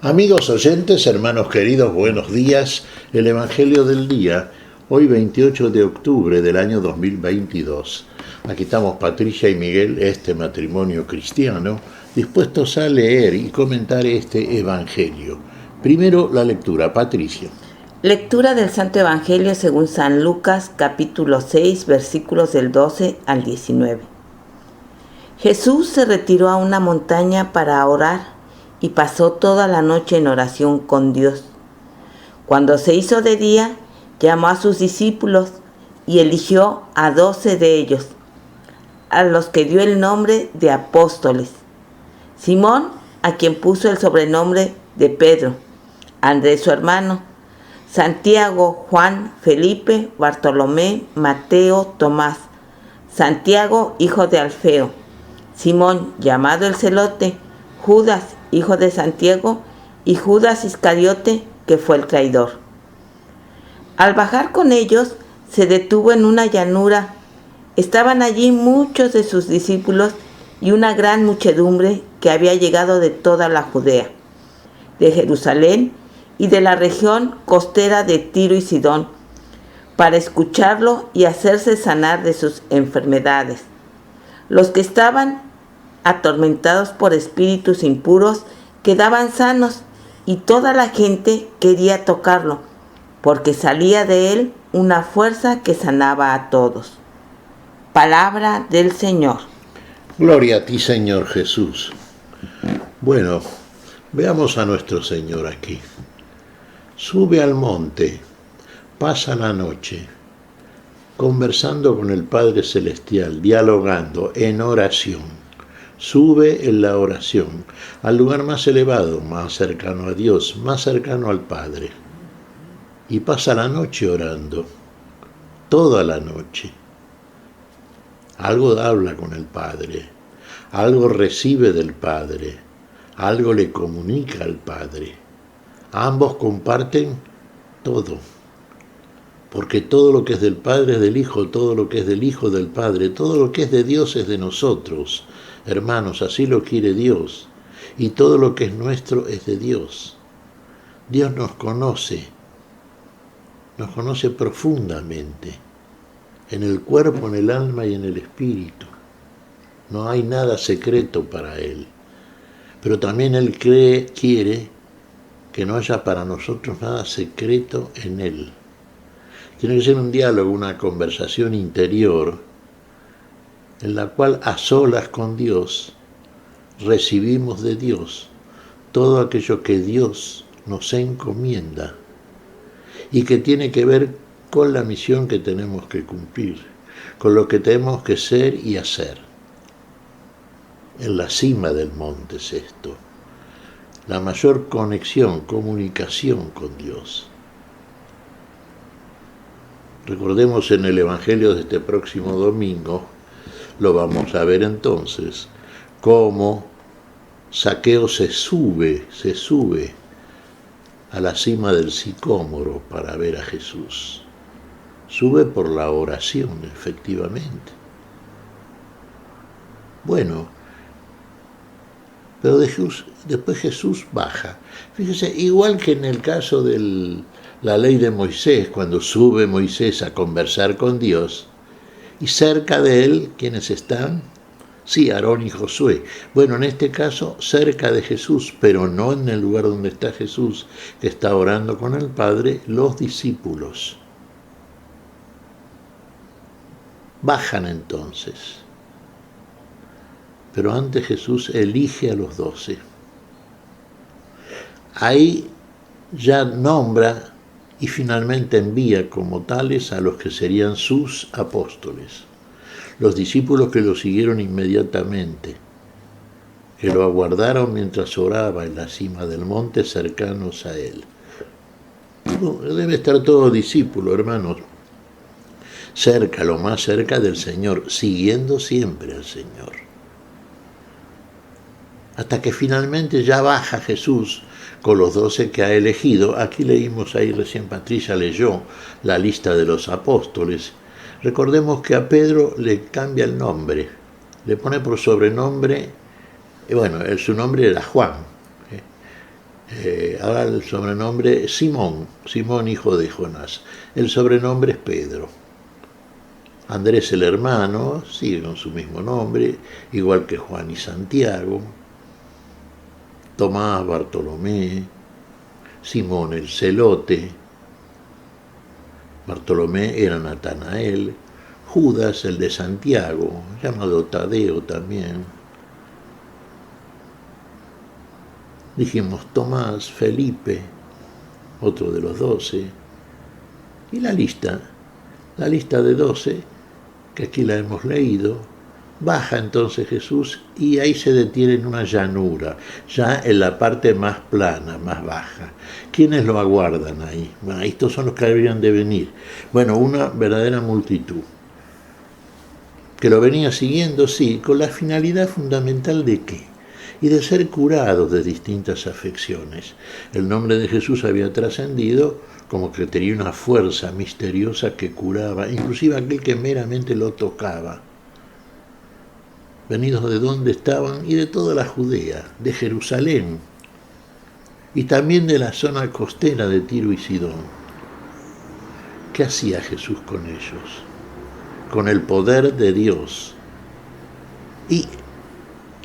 Amigos oyentes, hermanos queridos, buenos días. El Evangelio del día, hoy 28 de octubre del año 2022. Aquí estamos Patricia y Miguel, este matrimonio cristiano, dispuestos a leer y comentar este Evangelio. Primero la lectura, Patricia. Lectura del Santo Evangelio según San Lucas, capítulo 6, versículos del 12 al 19. Jesús se retiró a una montaña para orar y pasó toda la noche en oración con Dios. Cuando se hizo de día, llamó a sus discípulos y eligió a 12 de ellos, a los que dio el nombre de apóstoles: Simón, a quien puso el sobrenombre de Pedro; Andrés su hermano; Santiago, Juan, Felipe, Bartolomé, Mateo, Tomás; Santiago, hijo de Alfeo; Simón, llamado el Celote; Judas, hijo de Santiago; y Judas Iscariote, que fue el traidor. Al bajar con ellos, se detuvo en una llanura. Estaban allí muchos de sus discípulos y una gran muchedumbre que había llegado de toda la Judea, de Jerusalén y de la región costera de Tiro y Sidón, para escucharlo y hacerse sanar de sus enfermedades. Los que estaban atormentados por espíritus impuros quedaban sanos, y toda la gente quería tocarlo, porque salía de él una fuerza que sanaba a todos. Palabra del Señor. Gloria a ti, Señor Jesús. Bueno, veamos a nuestro Señor aquí. Sube al monte, pasa la noche, conversando con el Padre Celestial, dialogando en oración. Sube en la oración al lugar más elevado, más cercano a Dios, más cercano al Padre. Y pasa la noche orando, toda la noche. Algo habla con el Padre, algo recibe del Padre, algo le comunica al Padre. Ambos comparten todo, porque todo lo que es del Padre es del Hijo, todo lo que es del Hijo del Padre, todo lo que es de Dios es de nosotros. Hermanos, así lo quiere Dios, y todo lo que es nuestro es de Dios. Dios nos conoce profundamente, en el cuerpo, en el alma y en el espíritu. No hay nada secreto para Él, pero también Él quiere que no haya para nosotros nada secreto en Él. Tiene que ser un diálogo, una conversación interior, en la cual a solas con Dios recibimos de Dios todo aquello que Dios nos encomienda y que tiene que ver con la misión que tenemos que cumplir, con lo que tenemos que ser y hacer. En la cima del monte es esto, la mayor conexión, comunicación con Dios. Recordemos en el Evangelio de este próximo domingo, lo vamos a ver entonces, cómo Zaqueo se sube a la cima del sicómoro para ver a Jesús. Sube por la oración, efectivamente. Bueno, pero después Jesús baja. Fíjese, igual que en el caso de la ley de Moisés, cuando sube Moisés a conversar con Dios, y cerca de él, ¿quiénes están? Sí, Aarón y Josué. Bueno, en este caso, cerca de Jesús, pero no en el lugar donde está Jesús, que está orando con el Padre, los discípulos. Bajan entonces. Pero antes Jesús elige a los 12. Ahí ya nombra y finalmente envía como tales a los que serían sus apóstoles, los discípulos que lo siguieron inmediatamente, que lo aguardaron mientras oraba en la cima del monte cercanos a él. Debe estar todo discípulo, hermanos, cerca, lo más cerca del Señor, siguiendo siempre al Señor. Hasta que finalmente ya baja Jesús con los 12 que ha elegido. Aquí leímos, ahí recién Patricia leyó la lista de los apóstoles. Recordemos que a Pedro le cambia el nombre, le pone por sobrenombre, su nombre era Juan, Ahora el sobrenombre Simón, Simón hijo de Jonás. El sobrenombre es Pedro. Andrés el hermano, sigue con su mismo nombre, igual que Juan y Santiago. Tomás, Bartolomé, Simón el celote, Bartolomé era Natanael, Judas el de Santiago, llamado Tadeo también. Dijimos Tomás, Felipe, otro de los 12, y la lista de 12, que aquí la hemos leído. Baja entonces Jesús y ahí se detiene en una llanura, ya en la parte más plana, más baja. ¿Quiénes lo aguardan ahí? Bueno, estos son los que habrían de venir. Bueno, una verdadera multitud, que lo venía siguiendo, sí, con la finalidad fundamental de ¿qué? Y de ser curados de distintas afecciones. El nombre de Jesús había trascendido como que tenía una fuerza misteriosa que curaba, inclusive aquel que meramente lo tocaba. Venidos de donde estaban y de toda la Judea, de Jerusalén, y también de la zona costera de Tiro y Sidón. ¿Qué hacía Jesús con ellos? Con el poder de Dios. Y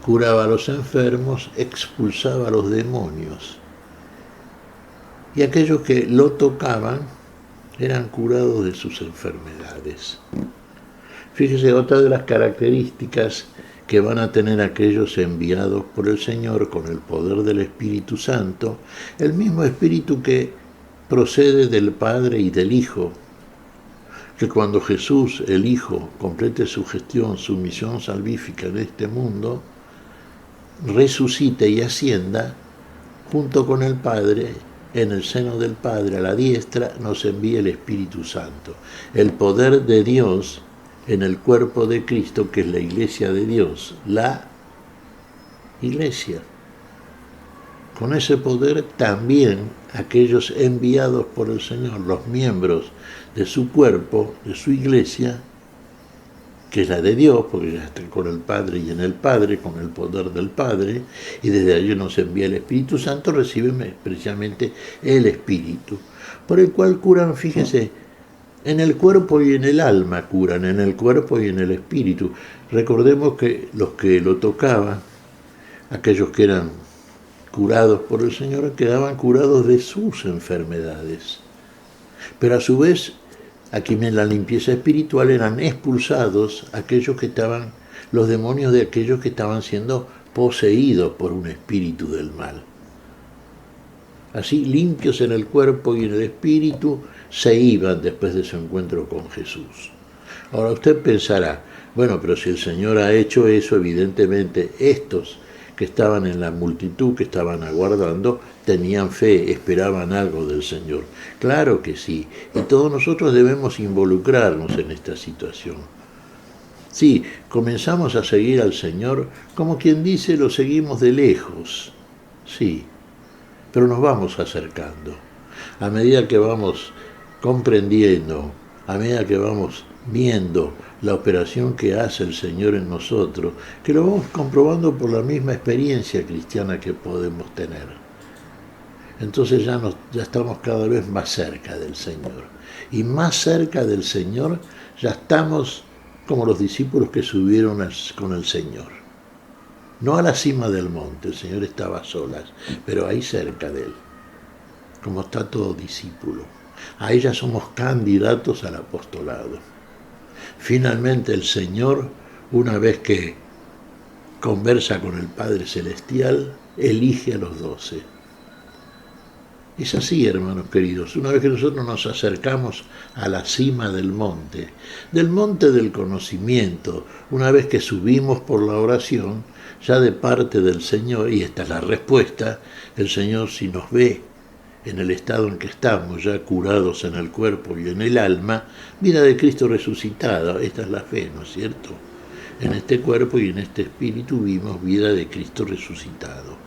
curaba a los enfermos, expulsaba a los demonios. Y aquellos que lo tocaban eran curados de sus enfermedades. Fíjese, otra de las características que van a tener aquellos enviados por el Señor con el poder del Espíritu Santo, el mismo Espíritu que procede del Padre y del Hijo, que cuando Jesús, el Hijo, complete su gestión, su misión salvífica en este mundo, resucite y ascienda, junto con el Padre, en el seno del Padre, a la diestra, nos envía el Espíritu Santo. El poder de Dios en el cuerpo de Cristo, que es la iglesia de Dios, la iglesia. Con ese poder también aquellos enviados por el Señor, los miembros de su cuerpo, de su iglesia, que es la de Dios, porque ya están con el Padre y en el Padre, con el poder del Padre, y desde allí nos envía el Espíritu Santo, reciben precisamente el Espíritu, por el cual curan, fíjese, en el cuerpo y en el alma curan, en el cuerpo y en el espíritu. Recordemos que los que lo tocaban, aquellos que eran curados por el Señor, quedaban curados de sus enfermedades. Pero a su vez, aquí en la limpieza espiritual eran expulsados aquellos que estaban, los demonios de aquellos que estaban siendo poseídos por un espíritu del mal. Así, limpios en el cuerpo y en el espíritu, se iban después de su encuentro con Jesús. Ahora usted pensará, bueno, pero si el Señor ha hecho eso, evidentemente estos que estaban en la multitud, que estaban aguardando, tenían fe, esperaban algo del Señor. Claro que sí, y todos nosotros debemos involucrarnos en esta situación. Sí, comenzamos a seguir al Señor, como quien dice, lo seguimos de lejos, sí, pero nos vamos acercando. A medida que vamos comprendiendo, a medida que vamos viendo la operación que hace el Señor en nosotros, que lo vamos comprobando por la misma experiencia cristiana que podemos tener. Entonces ya estamos cada vez más cerca del Señor. Y más cerca del Señor ya estamos como los discípulos que subieron con el Señor. No a la cima del monte, el Señor estaba a solas, pero ahí cerca de Él, como está todo discípulo. Ahí ya somos candidatos al apostolado. Finalmente el Señor, una vez que conversa con el Padre Celestial, elige a los 12. Es así, hermanos queridos, una vez que nosotros nos acercamos a la cima del monte del conocimiento, una vez que subimos por la oración, ya de parte del Señor, y esta es la respuesta, el Señor si nos ve en el estado en que estamos, ya curados en el cuerpo y en el alma, vida de Cristo resucitado, esta es la fe, ¿no es cierto? En este cuerpo y en este espíritu vimos vida de Cristo resucitado.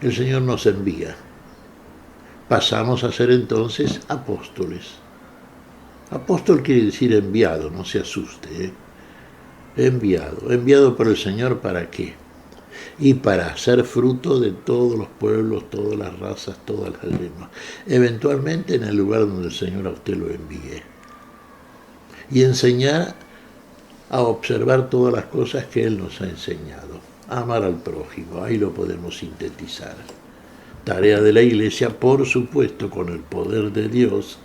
El Señor nos envía. Pasamos a ser entonces apóstoles. Apóstol quiere decir enviado, no se asuste, ¿eh? Enviado por el Señor, ¿para qué? y para hacer fruto de todos los pueblos, todas las razas, todas las lenguas, eventualmente en el lugar donde el Señor a usted lo envíe. Y enseñar a observar todas las cosas que Él nos ha enseñado. Amar al prójimo, ahí lo podemos sintetizar. Tarea de la Iglesia, por supuesto, con el poder de Dios,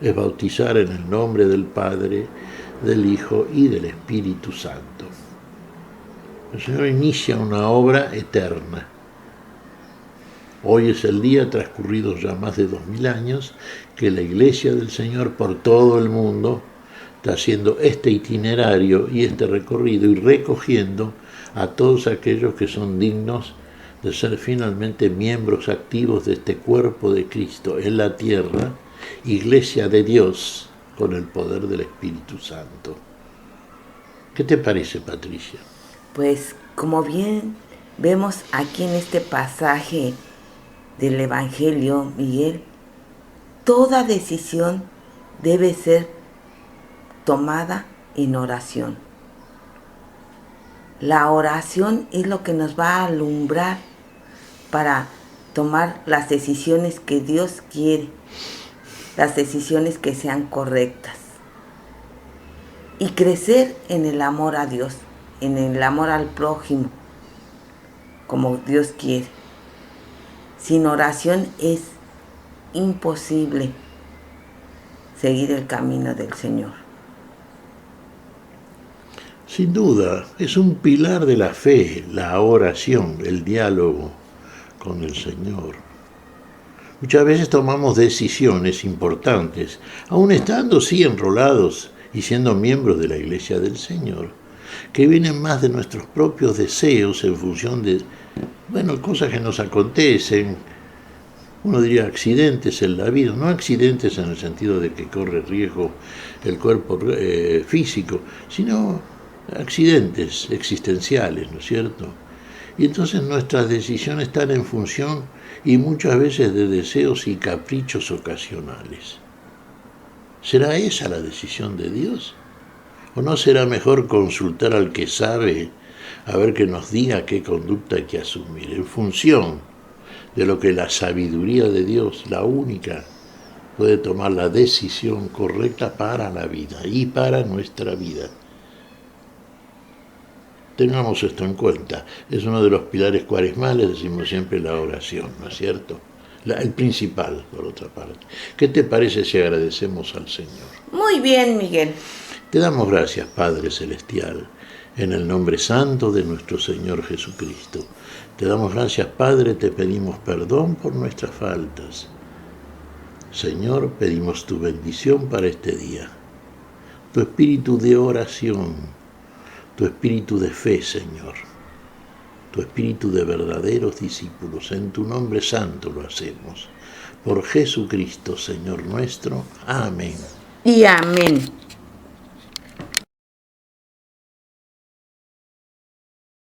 es bautizar en el nombre del Padre, del Hijo y del Espíritu Santo. El Señor inicia una obra eterna. Hoy es el día, transcurridos ya más de 2000 años, que la Iglesia del Señor por todo el mundo está haciendo este itinerario y este recorrido y recogiendo a todos aquellos que son dignos de ser finalmente miembros activos de este cuerpo de Cristo en la tierra, Iglesia de Dios, con el poder del Espíritu Santo. ¿Qué te parece, Patricia? Pues como bien vemos aquí en este pasaje del Evangelio, Miguel, toda decisión debe ser tomada en oración. La oración es lo que nos va a alumbrar para tomar las decisiones que Dios quiere, las decisiones que sean correctas y crecer en el amor a Dios, en el amor al prójimo, como Dios quiere. Sin oración es imposible seguir el camino del Señor. Sin duda, es un pilar de la fe, la oración, el diálogo con el Señor. Muchas veces tomamos decisiones importantes, aun estando sí enrolados y siendo miembros de la Iglesia del Señor, que vienen más de nuestros propios deseos en función de, cosas que nos acontecen, uno diría accidentes en la vida, no accidentes en el sentido de que corre riesgo el cuerpo físico, sino accidentes existenciales, ¿no es cierto? Y entonces nuestras decisiones están en función y muchas veces de deseos y caprichos ocasionales. ¿Será esa la decisión de Dios? ¿O no será mejor consultar al que sabe a ver que nos diga qué conducta hay que asumir en función de lo que la sabiduría de Dios, la única, puede tomar la decisión correcta para la vida y para nuestra vida? Tengamos esto en cuenta. Es uno de los pilares cuaresmales, decimos siempre, la oración, ¿no es cierto? El principal, por otra parte. ¿Qué te parece si agradecemos al Señor? Muy bien, Miguel. Te damos gracias, Padre Celestial, en el nombre santo de nuestro Señor Jesucristo. Te damos gracias, Padre, te pedimos perdón por nuestras faltas. Señor, pedimos tu bendición para este día. Tu espíritu de oración, tu espíritu de fe, Señor, tu espíritu de verdaderos discípulos. En tu nombre santo lo hacemos. Por Jesucristo, Señor nuestro. Amén. Y amén.